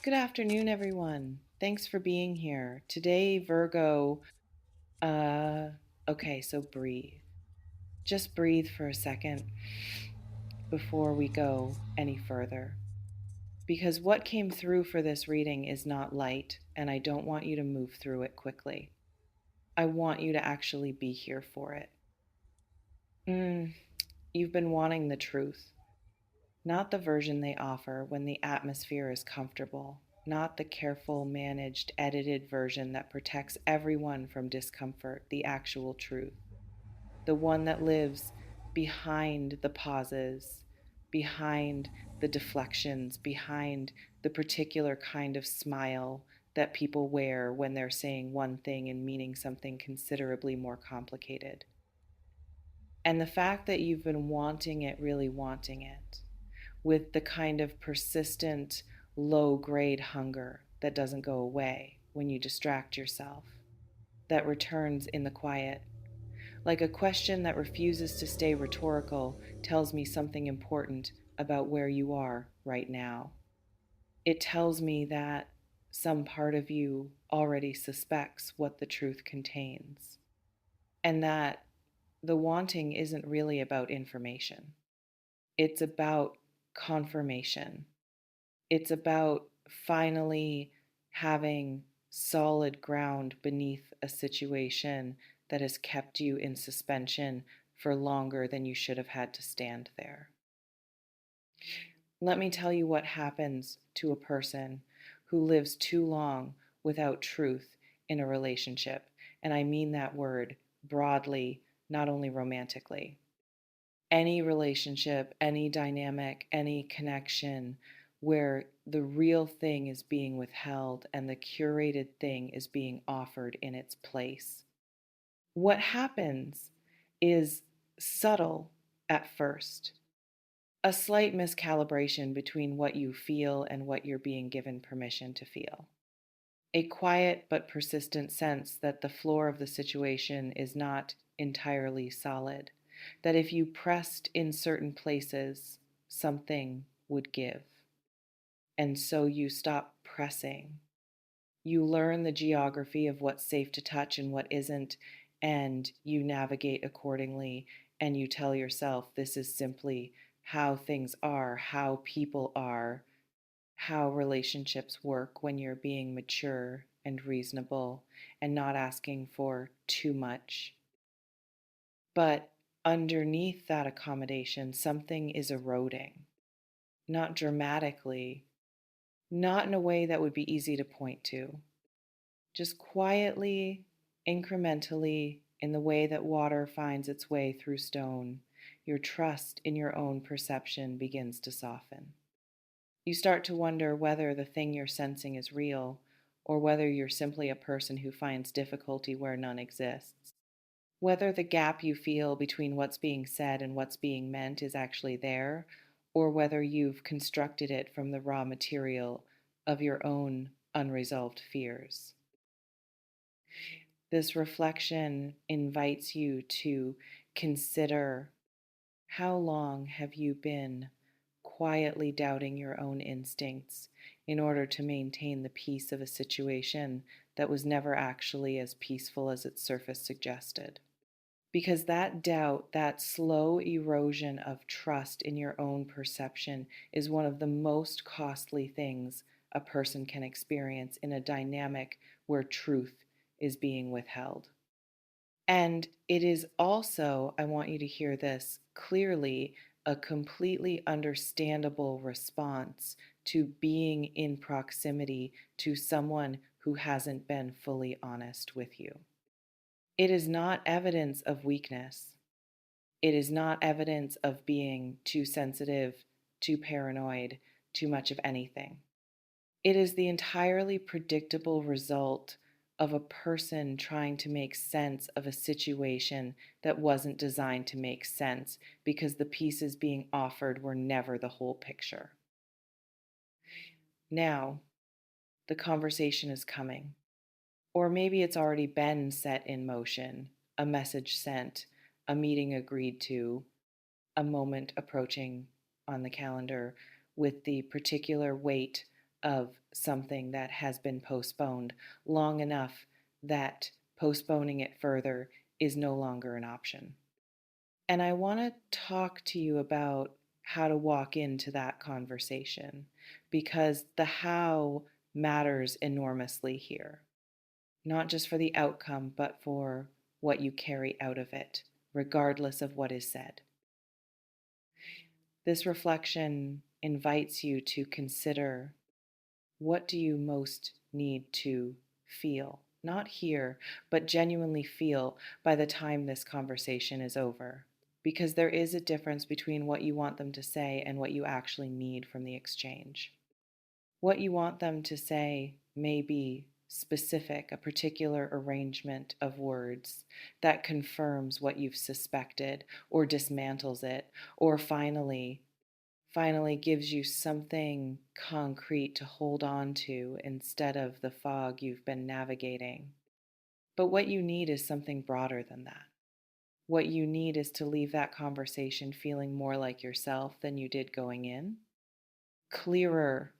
Good afternoon, everyone. Thanks for being here. Today, Virgo, uh, okay, so breathe. Just breathe for a second before we go any further. Because what came through for this reading is not light, and I don't want you to move through it quickly. I want you to actually be here for it. You've been wanting the truth. Not the version they offer when the atmosphere is comfortable, not the careful, managed, edited version that protects everyone from discomfort, the actual truth. The one that lives behind the pauses, behind the deflections, behind the particular kind of smile that people wear when they're saying one thing and meaning something considerably more complicated. And the fact that you've been wanting it, really wanting it, with the kind of persistent, low grade hunger that doesn't go away when you distract yourself, that returns in the quiet. Like a question that refuses to stay rhetorical tells me something important about where you are right now. It tells me that some part of you already suspects what the truth contains, and that the wanting isn't really about information. It's about confirmation. It's about finally having solid ground beneath a situation that has kept you in suspension for longer than you should have had to stand there. Let me tell you what happens to a person who lives too long without truth in a relationship. And I mean that word broadly, not only romantically. Any relationship, any dynamic, any connection where the real thing is being withheld and the curated thing is being offered in its place. What happens is subtle at first, a slight miscalibration between what you feel and what you're being given permission to feel. A quiet but persistent sense that the floor of the situation is not entirely solid, that if you pressed in certain places, something would give. And so you stop pressing. You learn the geography of what's safe to touch and what isn't, and you navigate accordingly. And you tell yourself this is simply how things are, how people are, how relationships work when you're being mature and reasonable and not asking for too much. But underneath that accommodation, something is eroding, not dramatically, not in a way that would be easy to point to, just quietly, incrementally, in the way that water finds its way through stone. Your trust in your own perception begins to soften. You start to wonder whether the thing you're sensing is real or whether you're simply a person who finds difficulty where none exists. Whether the gap you feel between what's being said and what's being meant is actually there, or whether you've constructed it from the raw material of your own unresolved fears. This reflection invites you to consider, how long have you been quietly doubting your own instincts in order to maintain the peace of a situation that was never actually as peaceful as its surface suggested? Because that doubt, that slow erosion of trust in your own perception, is one of the most costly things a person can experience in a dynamic where truth is being withheld. And it is also, I want you to hear this clearly, a completely understandable response to being in proximity to someone who hasn't been fully honest with you. It is not evidence of weakness. It is not evidence of being too sensitive, too paranoid, too much of anything. It is the entirely predictable result of a person trying to make sense of a situation that wasn't designed to make sense because the pieces being offered were never the whole picture. Now, the conversation is coming. Or maybe it's already been set in motion, a message sent, a meeting agreed to, a moment approaching on the calendar with the particular weight of something that has been postponed long enough that postponing it further is no longer an option. And I want to talk to you about how to walk into that conversation because the how matters enormously here, not just for the outcome, but for what you carry out of it, regardless of what is said. This reflection invites you to consider, what do you most need to feel? Not hear, but genuinely feel by the time this conversation is over. Because there is a difference between what you want them to say and what you actually need from the exchange. What you want them to say may be specific, a particular arrangement of words that confirms what you've suspected or dismantles it, or finally gives you something concrete to hold on to instead of the fog you've been navigating. But what you need is something broader than that. What you need is to leave that conversation feeling more like yourself than you did going in, clearer,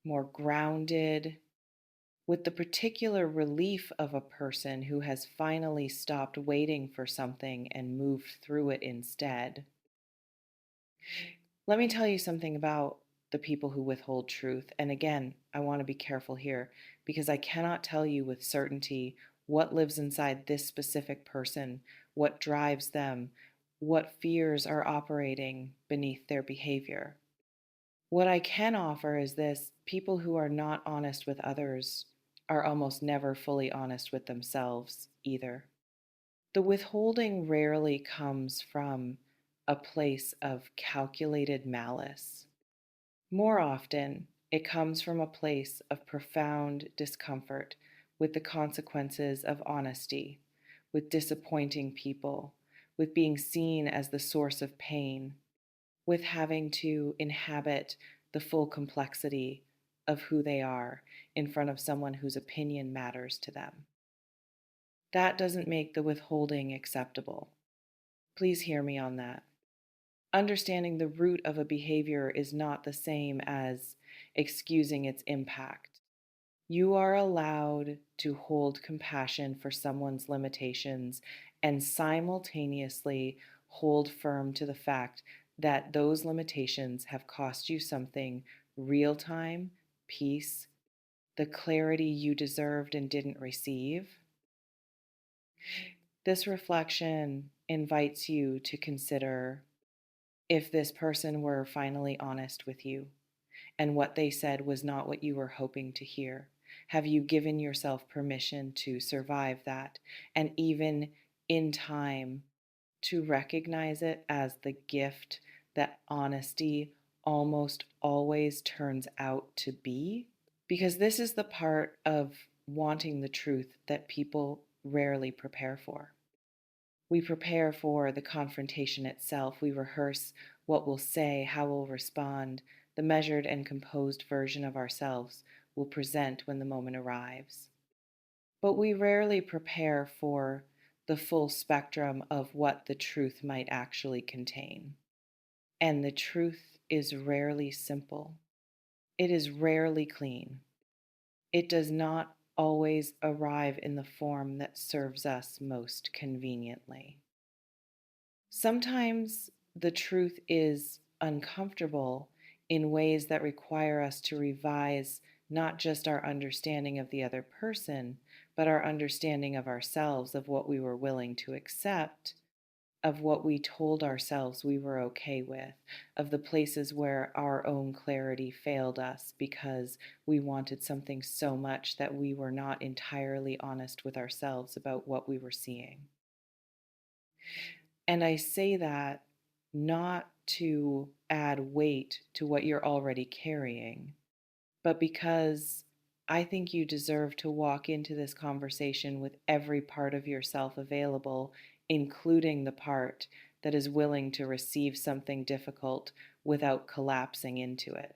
more grounded, with the particular relief of a person who has finally stopped waiting for something and moved through it instead. Let me tell you something about the people who withhold truth. And again, I want to be careful here because I cannot tell you with certainty what lives inside this specific person, what drives them, what fears are operating beneath their behavior. What I can offer is this: people who are not honest with others are almost never fully honest with themselves either. The withholding rarely comes from a place of calculated malice. More often, it comes from a place of profound discomfort with the consequences of honesty, with disappointing people, with being seen as the source of pain, with having to inhabit the full complexity of who they are in front of someone whose opinion matters to them. That doesn't make the withholding acceptable. Please hear me on that. Understanding the root of a behavior is not the same as excusing its impact. You are allowed to hold compassion for someone's limitations and simultaneously hold firm to the fact that those limitations have cost you something: real time, peace, the clarity you deserved and didn't receive. This reflection invites you to consider, if this person were finally honest with you and what they said was not what you were hoping to hear, have you given yourself permission to survive that and even in time to recognize it as the gift that honesty almost always turns out to be? Because this is the part of wanting the truth that people rarely prepare for. We prepare for the confrontation itself. We rehearse what we'll say, how we'll respond, the measured and composed version of ourselves we'll present when the moment arrives. But we rarely prepare for the full spectrum of what the truth might actually contain. And the truth is rarely simple. It is rarely clean. It does not always arrive in the form that serves us most conveniently. Sometimes the truth is uncomfortable in ways that require us to revise not just our understanding of the other person, but our understanding of ourselves, of what we were willing to accept, of what we told ourselves we were okay with, of the places where our own clarity failed us because we wanted something so much that we were not entirely honest with ourselves about what we were seeing. And I say that not to add weight to what you're already carrying, but because I think you deserve to walk into this conversation with every part of yourself available, including the part that is willing to receive something difficult without collapsing into it,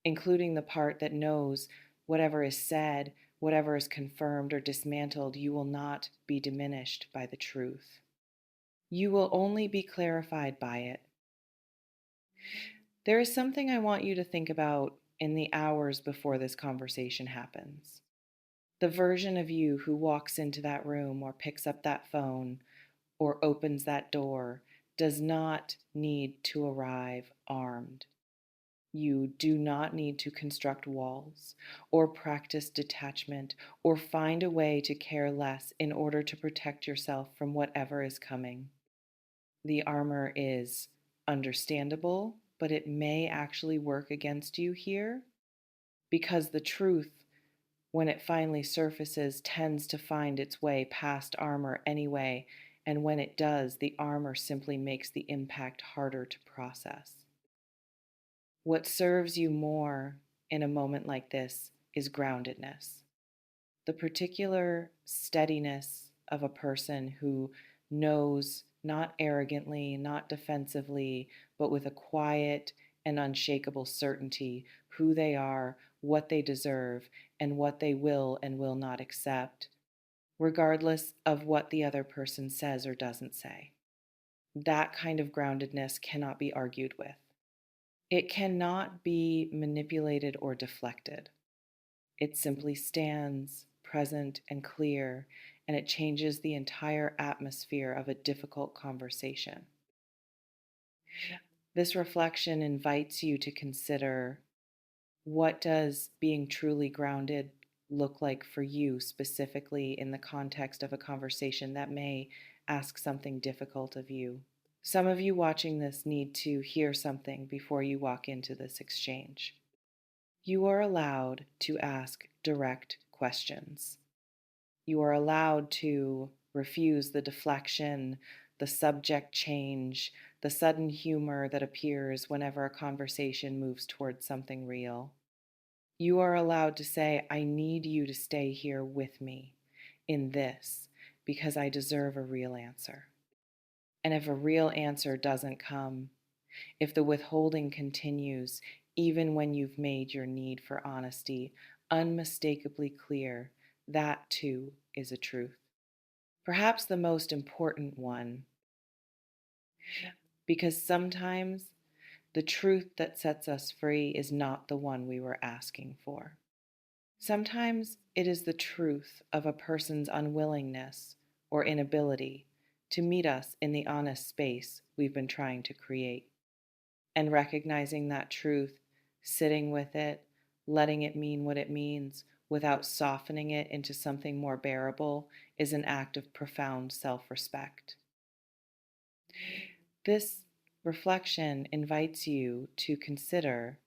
including the part that knows whatever is said, whatever is confirmed or dismantled, you will not be diminished by the truth. You will only be clarified by it. There is something I want you to think about in the hours before this conversation happens. The version of you who walks into that room or picks up that phone or opens that door does not need to arrive armed. You do not need to construct walls or practice detachment or find a way to care less in order to protect yourself from whatever is coming. The armor is understandable, but it may actually work against you here because the truth, when it finally surfaces, tends to find its way past armor anyway, and when it does, the armor simply makes the impact harder to process. What serves you more in a moment like this is groundedness, the particular steadiness of a person who knows, not arrogantly, not defensively, but with a quiet and unshakable certainty, who they are, what they deserve, and what they will and will not accept, regardless of what the other person says or doesn't say. That kind of groundedness cannot be argued with. It cannot be manipulated or deflected. It simply stands present and clear, and it changes the entire atmosphere of a difficult conversation. This reflection invites you to consider, what does being truly grounded look like for you, specifically in the context of a conversation that may ask something difficult of you. Some of you watching this need to hear something before you walk into this exchange. You are allowed to ask direct questions. You are allowed to refuse the deflection, the subject change, the sudden humor that appears whenever a conversation moves towards something real. You are allowed to say, I need you to stay here with me in this because I deserve a real answer. And if a real answer doesn't come, if the withholding continues, even when you've made your need for honesty unmistakably clear, that too is a truth. Perhaps the most important one, because sometimes the truth that sets us free is not the one we were asking for. Sometimes it is the truth of a person's unwillingness or inability to meet us in the honest space we've been trying to create. And recognizing that truth, sitting with it, letting it mean what it means without softening it into something more bearable, is an act of profound self-respect. This reflection invites you to consider,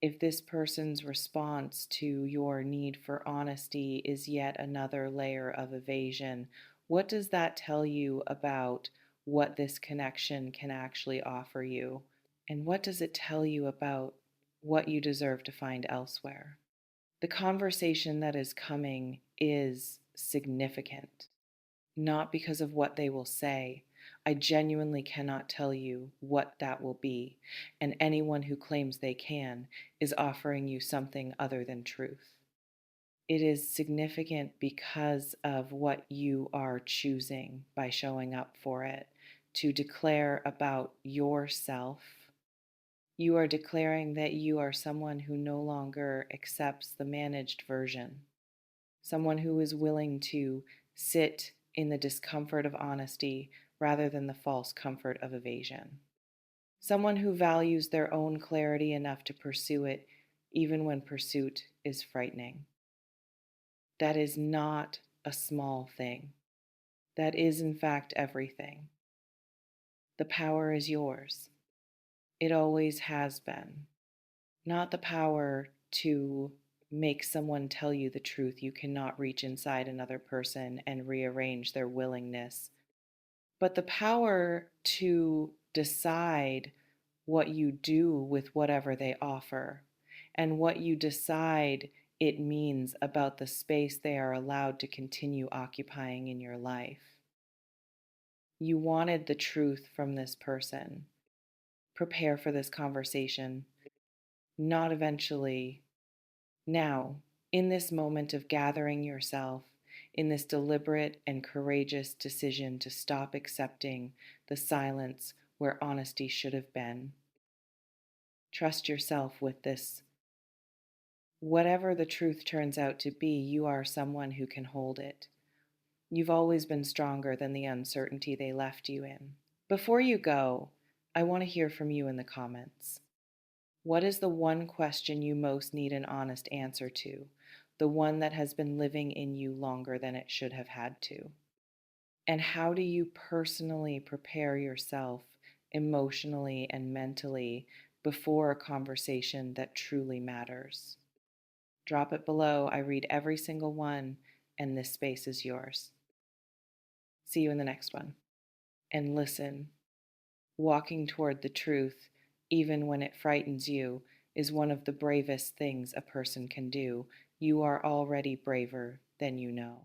if this person's response to your need for honesty is yet another layer of evasion, what does that tell you about what this connection can actually offer you? And what does it tell you about what you deserve to find elsewhere? The conversation that is coming is significant, not because of what they will say. I genuinely cannot tell you what that will be, and anyone who claims they can is offering you something other than truth. It is significant because of what you are choosing by showing up for it to declare about yourself. You are declaring that you are someone who no longer accepts the managed version, someone who is willing to sit in the discomfort of honesty rather than the false comfort of evasion, someone who values their own clarity enough to pursue it even when pursuit is frightening. That is not a small thing. That is, in fact, everything. The power is yours. It always has been. Not the power to make someone tell you the truth. You cannot reach inside another person and rearrange their willingness, but the power to decide what you do with whatever they offer and what you decide it means about the space they are allowed to continue occupying in your life. You wanted the truth from this person. Prepare for this conversation, not eventually. Now, in this moment of gathering yourself, in this deliberate and courageous decision to stop accepting the silence where honesty should have been, trust yourself with this Whatever the truth turns out to be, you are someone who can hold it. You've always been stronger than the uncertainty they left you in. Before you go, I want to hear from you in the comments. What is the one question you most need an honest answer to? The one that has been living in you longer than it should have had to? And how do you personally prepare yourself emotionally and mentally before a conversation that truly matters? Drop it below. I read every single one, and this space is yours. See you in the next one. And listen, walking toward the truth, even when it frightens you, is one of the bravest things a person can do. You are already braver than you know.